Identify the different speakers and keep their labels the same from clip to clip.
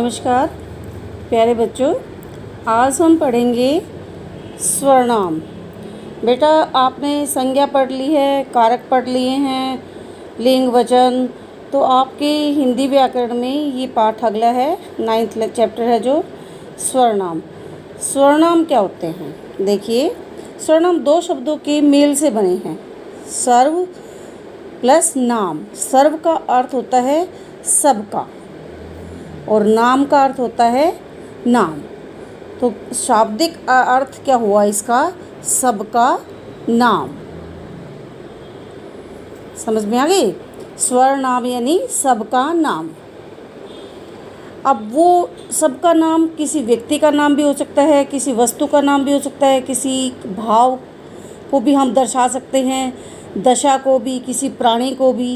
Speaker 1: नमस्कार प्यारे बच्चों, आज हम पढ़ेंगे स्वरनाम। बेटा आपने संज्ञा पढ़ ली है, कारक पढ़ लिए हैं, लिंग वचन। तो आपके हिंदी व्याकरण में ये पाठ अगला है, 9th चैप्टर है जो स्वरनाम। स्वरनाम क्या होते हैं? देखिए, स्वरनाम दो शब्दों के मेल से बने हैं, सर्व प्लस नाम। सर्व का अर्थ होता है सबका और नाम का अर्थ होता है नाम। तो शाब्दिक अर्थ क्या हुआ इसका? सबका नाम। समझ में आ गई? स्वर नाम यानी सबका नाम। अब वो सबका नाम किसी व्यक्ति का नाम भी हो सकता है, किसी वस्तु का नाम भी हो सकता है, किसी भाव को भी हम दर्शा सकते हैं, दशा को भी, किसी प्राणी को भी,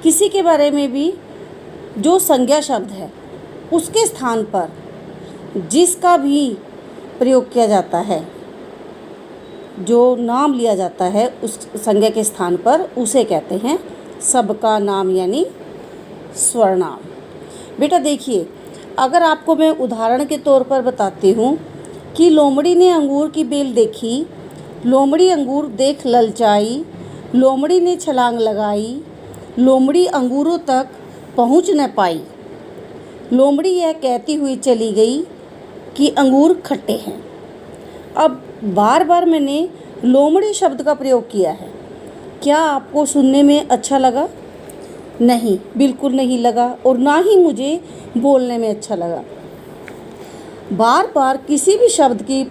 Speaker 1: किसी के बारे में भी जो संज्ञा शब्द है उसके स्थान पर जिसका भी प्रयोग किया जाता है, जो नाम लिया जाता है उस संज्ञा के स्थान पर, उसे कहते हैं सबका नाम यानी स्वरनाम। बेटा देखिए, अगर आपको मैं उदाहरण के तौर पर बताती हूँ कि लोमड़ी ने अंगूर की बेल देखी, लोमड़ी अंगूर देख ललचाई, लोमड़ी ने छलांग लगाई, लोमड़ी अंगूरों तक पहुँच न पाई, लोमड़ी यह कहती हुई चली गई कि अंगूर खट्टे हैं। अब बार बार मैंने लोमड़ी शब्द का प्रयोग किया है। क्या आपको सुनने में अच्छा लगा? नहीं, बिल्कुल नहीं लगा, और ना ही मुझे बोलने में अच्छा लगा। बार बार किसी भी शब्द की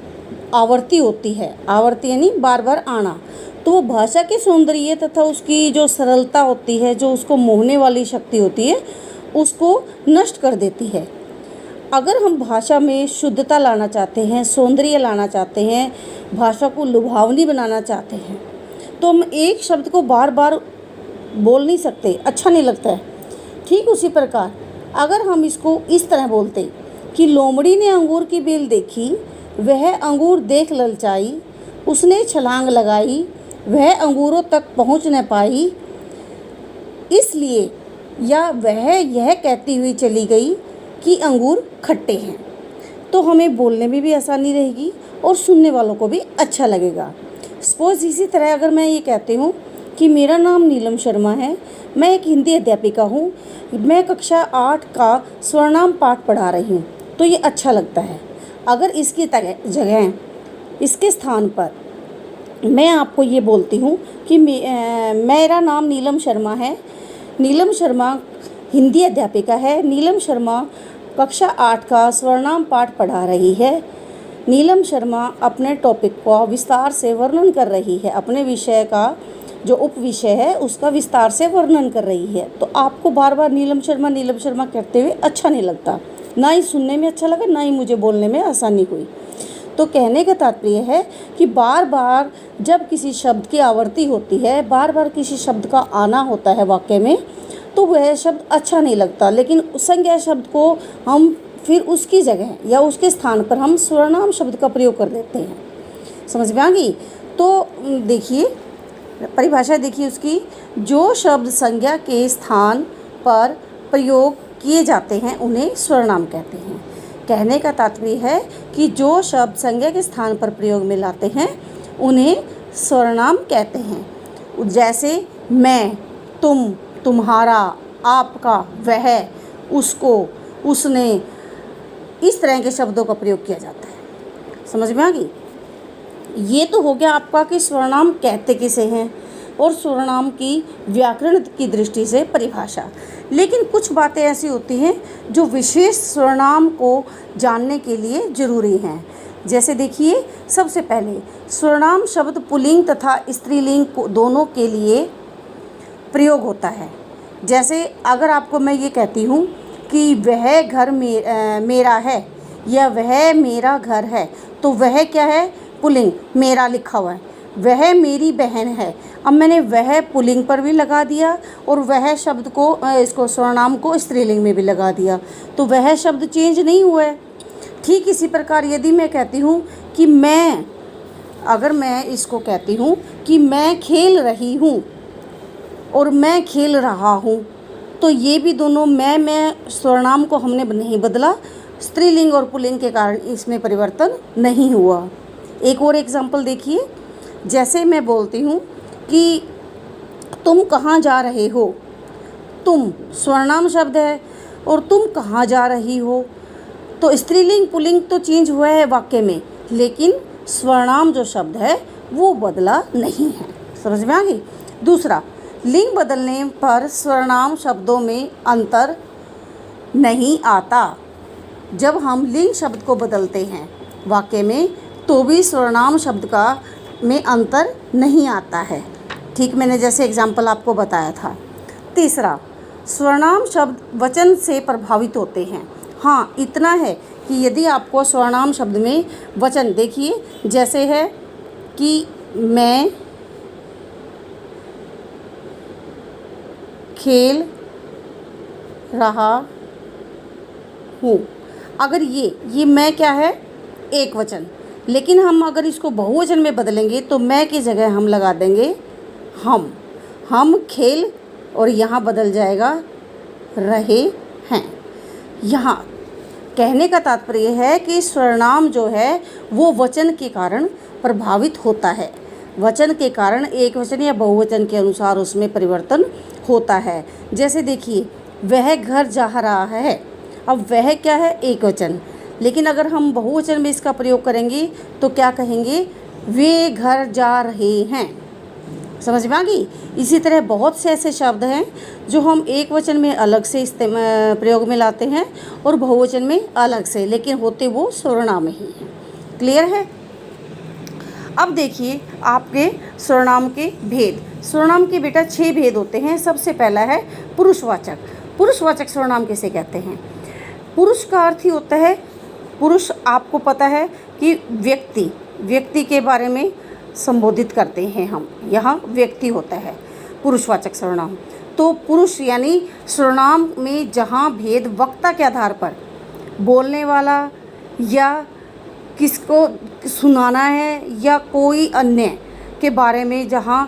Speaker 1: आवर्ती होती है, आवर्ती यानी बार बार आना, तो वो भाषा के सौंदर्य तथा उसकी जो सरलता होती है, जो उसको मोहने वाली शक्ति होती है, उसको नष्ट कर देती है। अगर हम भाषा में शुद्धता लाना चाहते हैं, सौंदर्य लाना चाहते हैं, भाषा को लुभावनी बनाना चाहते हैं, तो हम एक शब्द को बार बार बोल नहीं सकते, अच्छा नहीं लगता है। ठीक उसी प्रकार अगर हम इसको इस तरह बोलते कि लोमड़ी ने अंगूर की बेल देखी, वह अंगूर देख ललचाई, उसने छलांग लगाई, वह अंगूरों तक पहुंच न पाई, इसलिए या वह यह कहती हुई चली गई कि अंगूर खट्टे हैं, तो हमें बोलने में भी आसानी रहेगी और सुनने वालों को भी अच्छा लगेगा। सपोज इसी तरह अगर मैं ये कहती हूँ कि मेरा नाम नीलम शर्मा है, मैं एक हिंदी अध्यापिका हूँ, मैं कक्षा 8 का स्वरनाम पाठ पढ़ा रही हूँ, तो ये अच्छा लगता है। अगर इसकी जगह इसके स्थान पर मैं आपको ये बोलती हूँ कि मेरा नाम नीलम शर्मा है, नीलम शर्मा हिंदी अध्यापिका है, नीलम शर्मा कक्षा 8 का स्वरनाम पाठ पढ़ा रही है, नीलम शर्मा अपने टॉपिक का विस्तार से वर्णन कर रही है, अपने विषय का जो उपविषय है उसका विस्तार से वर्णन कर रही है, तो आपको बार बार नीलम शर्मा कहते हुए अच्छा नहीं लगता, ना ही सुनने में अच्छा लगा, ना ही मुझे बोलने में आसानी हुई। तो कहने का तात्पर्य है कि बार बार जब किसी शब्द की आवर्ती होती है, बार बार किसी शब्द का आना होता है वाक्य में, तो वह शब्द अच्छा नहीं लगता। लेकिन संज्ञा शब्द को हम फिर उसकी जगह या उसके स्थान पर हम स्वरनाम शब्द का प्रयोग कर देते हैं। समझ में आ गई? तो देखिए, परिभाषा देखिए उसकी, जो शब्द संज्ञा के स्थान पर प्रयोग किए जाते हैं उन्हें स्वरनाम कहते हैं। कहने का तात्पर्य है कि जो शब्द संज्ञा के स्थान पर प्रयोग में लाते हैं उन्हें स्वरनाम कहते हैं। जैसे मैं, तुम, तुम्हारा, आपका, वह, उसको, उसने, इस तरह के शब्दों का प्रयोग किया जाता है। समझ में आ गई? ये तो हो गया आपका कि स्वरनाम कहते किसे हैं और स्वरनाम की व्याकरण की दृष्टि से परिभाषा। लेकिन कुछ बातें ऐसी होती हैं जो विशेष स्वरनाम को जानने के लिए ज़रूरी हैं। जैसे देखिए, सबसे पहले स्वरनाम शब्द पुल्लिंग तथा स्त्रीलिंग दोनों के लिए प्रयोग होता है। जैसे अगर आपको मैं ये कहती हूँ कि वह घर मेरा है या वह मेरा घर है, तो वह क्या है? पुल्लिंग, मेरा लिखा हुआ है। वह मेरी बहन है, अब मैंने वह पुल्लिंग पर भी लगा दिया और वह शब्द को इसको स्वरनाम को स्त्रीलिंग में भी लगा दिया, तो वह शब्द चेंज नहीं हुआ है। ठीक इसी प्रकार यदि मैं कहती हूँ कि मैं, अगर मैं इसको कहती हूँ कि मैं खेल रही हूँ और मैं खेल रहा हूँ, तो ये भी दोनों मैं सर्वनाम को हमने नहीं बदला, स्त्रीलिंग और पुल्लिंग के कारण इसमें परिवर्तन नहीं हुआ। एक और एग्जाम्पल देखिए, जैसे मैं बोलती हूँ कि तुम कहाँ जा रहे हो, तुम सर्वनाम शब्द है और तुम कहाँ जा रही हो, तो स्त्रीलिंग पुल्लिंग तो चेंज हुआ है वाक्य में, लेकिन सर्वनाम जो शब्द है वो बदला नहीं है। समझ में आ गई। दूसरा, लिंग बदलने पर सर्वनाम शब्दों में अंतर नहीं आता। जब हम लिंग शब्द को बदलते हैं वाक्य में तो भी सर्वनाम शब्द का में अंतर नहीं आता है। ठीक मैंने जैसे एग्जाम्पल आपको बताया था। तीसरा, सर्वनाम शब्द वचन से प्रभावित होते हैं। हाँ, इतना है कि यदि आपको सर्वनाम शब्द में वचन देखिए, जैसे है कि मैं खेल रहा हूँ, अगर ये मैं क्या है, एक वचन, लेकिन हम अगर इसको बहुवचन में बदलेंगे तो मैं की जगह हम लगा देंगे हम खेल, और यहाँ बदल जाएगा रहे हैं। यहाँ कहने का तात्पर्य है कि सर्वनाम जो है वो वचन के कारण प्रभावित होता है। वचन के कारण एक वचन या बहुवचन के अनुसार उसमें परिवर्तन होता है। जैसे देखिए, वह घर जा रहा है, अब वह क्या है, एक वचन, लेकिन अगर हम बहुवचन में इसका प्रयोग करेंगे तो क्या कहेंगे, वे घर जा रहे हैं। समझ में आ गई। इसी तरह बहुत से ऐसे शब्द हैं जो हम एक वचन में अलग से प्रयोग में लाते हैं और बहुवचन में अलग से, लेकिन होते वो सर्वनाम ही हैं। क्लियर है। अब देखिए आपके सर्वनाम के भेद। सर्वनाम के बेटा 6 भेद होते हैं। सबसे पहला है पुरुषवाचक। पुरुषवाचक सर्वनाम किसे कहते हैं? पुरुष का अर्थ ही होता है, पुरुष आपको पता है कि व्यक्ति के बारे में संबोधित करते हैं हम, यहाँ व्यक्ति होता है पुरुषवाचक सर्वनाम। तो पुरुष यानी सर्वनाम में जहाँ भेद वक्ता के आधार पर, बोलने वाला या किसको सुनाना है या कोई अन्य के बारे में, जहाँ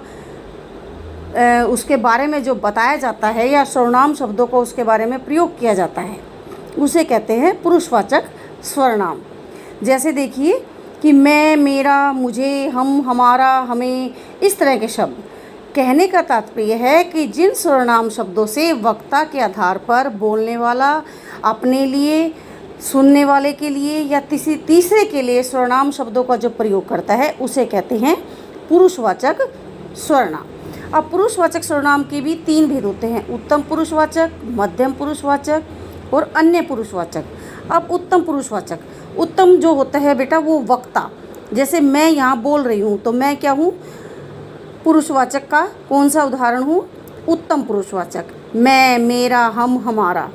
Speaker 1: उसके बारे में जो बताया जाता है या सर्वनाम शब्दों को उसके बारे में प्रयोग किया जाता है, उसे कहते हैं पुरुषवाचक सर्वनाम। जैसे देखिए कि मैं, मेरा, मुझे, हम, हमारा, हमें, इस तरह के शब्द। कहने का तात्पर्य है कि जिन सर्वनाम शब्दों से वक्ता के आधार पर बोलने वाला अपने लिए, सुनने वाले के लिए या किसी तीसरे के लिए सर्वनाम शब्दों का जो प्रयोग करता है उसे कहते हैं पुरुषवाचक सर्वनाम। अब पुरुषवाचक सर्वनाम के भी 3 भेद होते हैं, उत्तम पुरुषवाचक, मध्यम पुरुषवाचक और अन्य पुरुषवाचक। अब उत्तम पुरुषवाचक, उत्तम जो होता है बेटा वो वक्ता, जैसे मैं यहाँ बोल रही हूँ तो मैं क्या हूँ, पुरुषवाचक का कौन सा उदाहरण हूँ, उत्तम पुरुषवाचक। मैं, मेरा, हम, हमारा,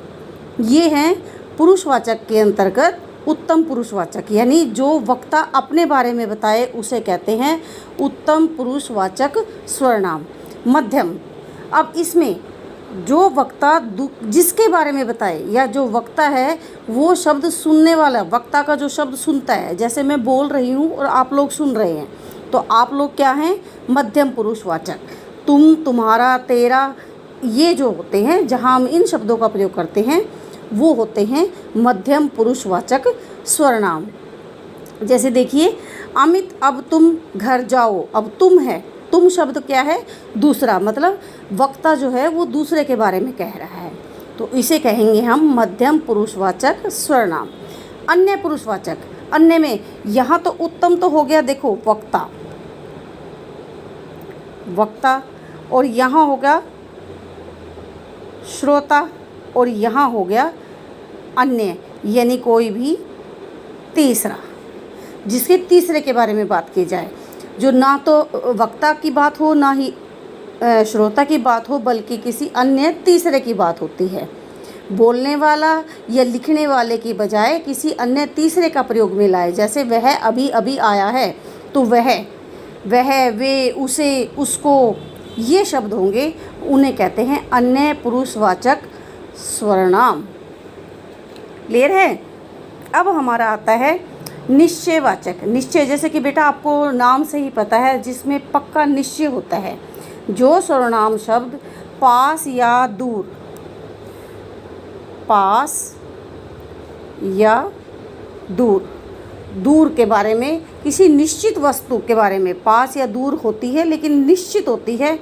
Speaker 1: ये हैं पुरुषवाचक के अंतर्गत उत्तम पुरुषवाचक, यानी जो वक्ता अपने बारे में बताए उसे कहते हैं उत्तम पुरुषवाचक सर्वनाम। मध्यम, अब इसमें जो वक्ता जिसके बारे में बताए या जो वक्ता है वो शब्द सुनने वाला, वक्ता का जो शब्द सुनता है, जैसे मैं बोल रही हूँ और आप लोग सुन रहे हैं, तो आप लोग क्या हैं, मध्यम पुरुषवाचक। तुम, तुम्हारा, तेरा, ये जो होते हैं जहाँ हम इन शब्दों का प्रयोग करते हैं वो होते हैं मध्यम पुरुषवाचक सर्वनाम। जैसे देखिए अमित, अब तुम घर जाओ, अब तुम है, तुम शब्द क्या है, दूसरा, मतलब वक्ता जो है वो दूसरे के बारे में कह रहा है, तो इसे कहेंगे हम मध्यम पुरुषवाचक सर्वनाम। अन्य पुरुषवाचक, अन्य में यहाँ तो उत्तम तो हो गया, देखो वक्ता और यहाँ होगा श्रोता और यहाँ हो गया अन्य, यानी कोई भी तीसरा, जिसके तीसरे के बारे में बात की जाए, जो ना तो वक्ता की बात हो ना ही श्रोता की बात हो, बल्कि किसी अन्य तीसरे की बात होती है। बोलने वाला या लिखने वाले की बजाय किसी अन्य तीसरे का प्रयोग में लाए, जैसे वह अभी अभी आया है, तो वह, वे, उसे, उसको, ये शब्द होंगे, उन्हें कहते हैं अन्य पुरुषवाचक सर्वनाम। क्लियर है। अब हमारा आता है निश्चयवाचक। निश्चय, जैसे कि बेटा आपको नाम से ही पता है, जिसमें पक्का निश्चय होता है। जो सर्वनाम शब्द पास या दूर पास या दूर। दूर के बारे में, किसी निश्चित वस्तु के बारे में। पास या दूर होती है लेकिन निश्चित होती है,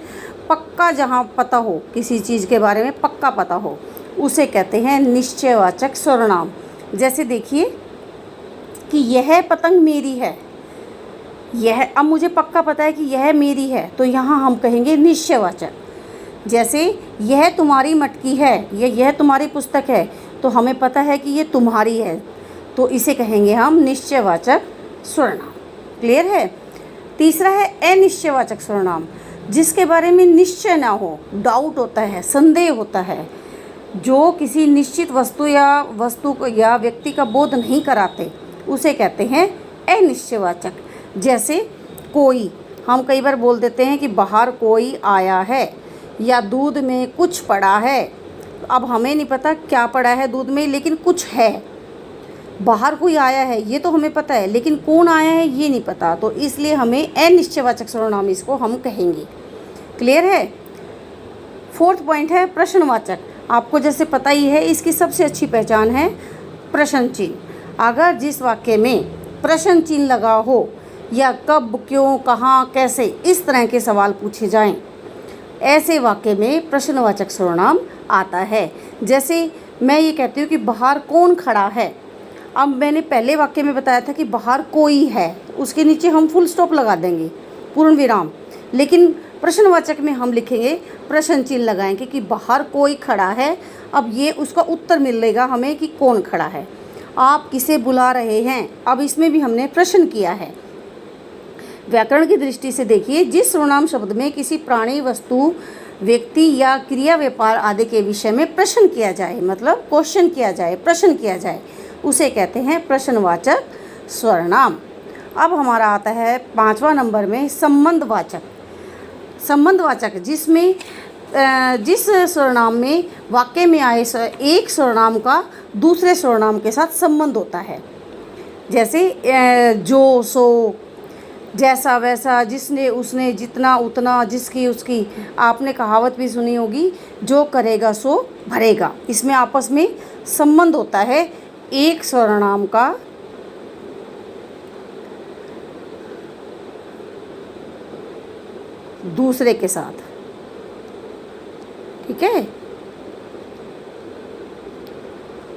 Speaker 1: पक्का जहाँ पता हो, किसी चीज़ के बारे में पक्का पता हो, उसे कहते हैं निश्चयवाचक सर्वनाम। जैसे देखिए कि यह पतंग मेरी है, यह, अब मुझे पक्का पता है कि यह मेरी है, तो यहाँ हम कहेंगे निश्चयवाचक। जैसे यह तुम्हारी मटकी है, यह तुम्हारी पुस्तक है, तो हमें पता है कि ये तुम्हारी है, तो इसे कहेंगे हम निश्चयवाचक सर्वनाम। क्लियर है। तीसरा है अनिश्चयवाचक सर्वनाम, जिसके बारे में निश्चय ना हो, डाउट होता है, संदेह होता है, जो किसी निश्चित वस्तु या व्यक्ति का बोध नहीं कराते, उसे कहते हैं अनिश्चयवाचक। जैसे कोई, हम कई बार बोल देते हैं कि बाहर कोई आया है, या दूध में कुछ पड़ा है। अब हमें नहीं पता क्या पड़ा है दूध में, लेकिन कुछ है। बाहर कोई आया है ये तो हमें पता है, लेकिन कौन आया है ये नहीं पता, तो इसलिए हमें अनिश्चयवाचक सर्वनाम इसको हम कहेंगे। क्लियर है। फोर्थ पॉइंट है प्रश्नवाचक। आपको जैसे पता ही है, इसकी सबसे अच्छी पहचान है प्रश्न चिन्ह। अगर जिस वाक्य में प्रश्न चिन्ह लगा हो, या कब, क्यों, कहाँ, कैसे, इस तरह के सवाल पूछे जाएं, ऐसे वाक्य में प्रश्नवाचक सर्वनाम आता है। जैसे मैं ये कहती हूँ कि बाहर कौन खड़ा है। अब मैंने पहले वाक्य में बताया था कि बाहर कोई है, उसके नीचे हम फुल स्टॉप लगा देंगे, पूर्ण विराम। लेकिन प्रश्नवाचक में हम लिखेंगे, प्रश्न चिन्ह लगाएंगे कि बाहर कोई खड़ा है। अब ये उसका उत्तर मिलेगा हमें कि कौन खड़ा है। आप किसे बुला रहे हैं, अब इसमें भी हमने प्रश्न किया है। व्याकरण की दृष्टि से देखिए, जिस सर्वनाम शब्द में किसी प्राणी, वस्तु, व्यक्ति या क्रिया, व्यापार आदि के विषय में प्रश्न किया जाए, मतलब क्वेश्चन किया जाए, प्रश्न किया जाए, उसे कहते हैं प्रश्नवाचक सर्वनाम। अब हमारा आता है 5वां नंबर में संबंधवाचक। संबंधवाचक जिसमें जिस सर्वनाम में वाक्य में आए एक सर्वनाम का दूसरे सर्वनाम के साथ संबंध होता है। जैसे जो, सो, जैसा, वैसा, जिसने, उसने, जितना, उतना, जिसकी, उसकी। आपने कहावत भी सुनी होगी, जो करेगा सो भरेगा। इसमें आपस में संबंध होता है एक सर्वनाम का दूसरे के साथ। ठीक है,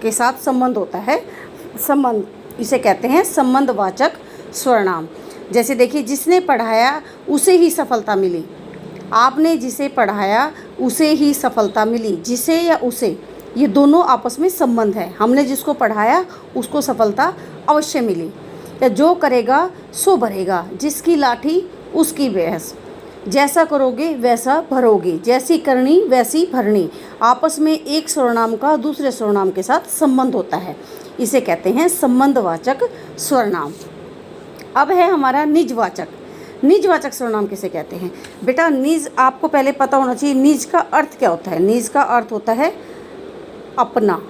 Speaker 1: के साथ संबंध होता है। संबंध, इसे कहते हैं संबंधवाचक सर्वनाम। जैसे देखिए, जिसने पढ़ाया उसे ही सफलता मिली। आपने जिसे पढ़ाया उसे ही सफलता मिली। जिसे या उसे, ये दोनों आपस में संबंध है। हमने जिसको पढ़ाया उसको सफलता अवश्य मिली। या जो करेगा सो भरेगा, जिसकी लाठी उसकी भैंस। जैसा करोगे वैसा भरोगे, जैसी करनी वैसी भरनी। आपस में एक सर्वनाम का दूसरे सर्वनाम के साथ संबंध होता है, इसे कहते हैं संबंधवाचक सर्वनाम। अब है हमारा निजवाचक। निजवाचक सर्वनाम किसे कहते हैं? बेटा निज आपको पहले पता होना चाहिए, निज का अर्थ क्या होता है। निज का अर्थ होता है अपना।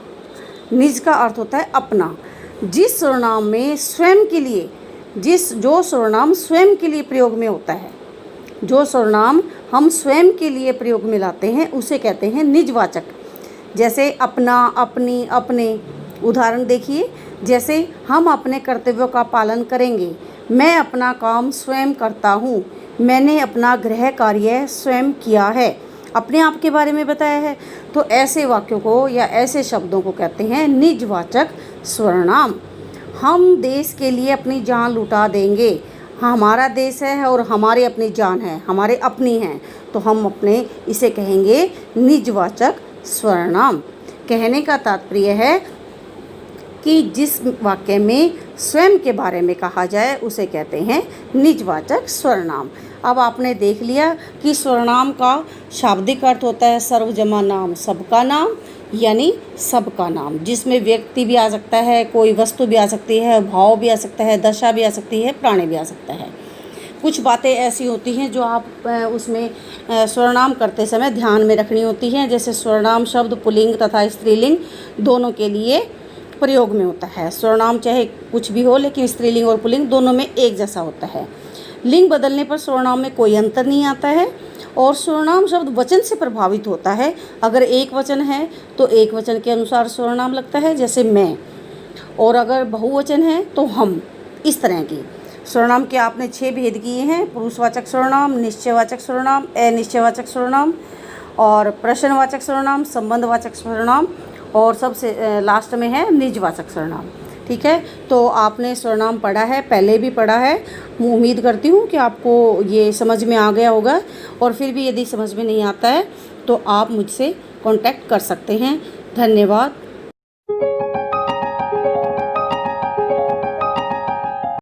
Speaker 1: निज का अर्थ होता है अपना। जिस सर्वनाम में स्वयं के लिए, जो सर्वनाम स्वयं के लिए प्रयोग में होता है, जो सर्वनाम हम स्वयं के लिए प्रयोग में लाते हैं, उसे कहते हैं निजवाचक। जैसे अपना, अपनी, अपने। उदाहरण देखिए, जैसे हम अपने कर्तव्यों का पालन करेंगे। मैं अपना काम स्वयं करता हूँ। मैंने अपना गृह कार्य स्वयं किया है। अपने आप के बारे में बताया है। तो ऐसे वाक्यों को या ऐसे शब्दों को कहते हैं निजवाचक सर्वनाम। हम देश के लिए अपनी जान लुटा देंगे। हमारा देश है और हमारी अपनी जान है, हमारे अपनी हैं, तो हम अपने इसे कहेंगे निजवाचक सर्वनाम। कहने का तात्पर्य है कि जिस वाक्य में स्वयं के बारे में कहा जाए उसे कहते हैं निजवाचक सर्वनाम। अब आपने देख लिया कि सर्वनाम का शाब्दिक अर्थ होता है सर्वजमा नाम, सबका नाम, यानी सबका नाम, जिसमें व्यक्ति भी आ सकता है, कोई वस्तु भी आ सकती है, भाव भी आ सकता है, दशा भी आ सकती है, प्राणी भी आ सकता है। कुछ बातें ऐसी होती हैं जो आप उसमें सर्वनाम करते समय ध्यान में रखनी होती हैं। जैसे सर्वनाम शब्द पुल्लिंग तथा स्त्रीलिंग दोनों के लिए प्रयोग में होता है। सर्वनाम चाहे कुछ भी हो, लेकिन स्त्रीलिंग और पुल्लिंग दोनों में एक जैसा होता है। लिंग बदलने पर सर्वनाम में कोई अंतर नहीं आता है और सर्वनाम शब्द वचन से प्रभावित होता है। अगर एक वचन है तो एक वचन के अनुसार सर्वनाम लगता है, जैसे मैं, और अगर बहुवचन है तो हम। इस तरह की सर्वनाम के आपने 6 भेद किए हैं: पुरुषवाचक सर्वनाम, निश्चयवाचक सर्वनाम, अनिश्चयवाचक सर्वनाम और प्रश्नवाचक सर्वनाम, संबंधवाचक सर्वनाम और सबसे लास्ट में है निजवाचक सर्वनाम। ठीक है, तो आपने सर्वनाम पढ़ा है, पहले भी पढ़ा है। मैं उम्मीद करती हूँ कि आपको ये समझ में आ गया होगा, और फिर भी यदि समझ में नहीं आता है तो आप मुझसे कांटेक्ट कर सकते हैं। धन्यवाद।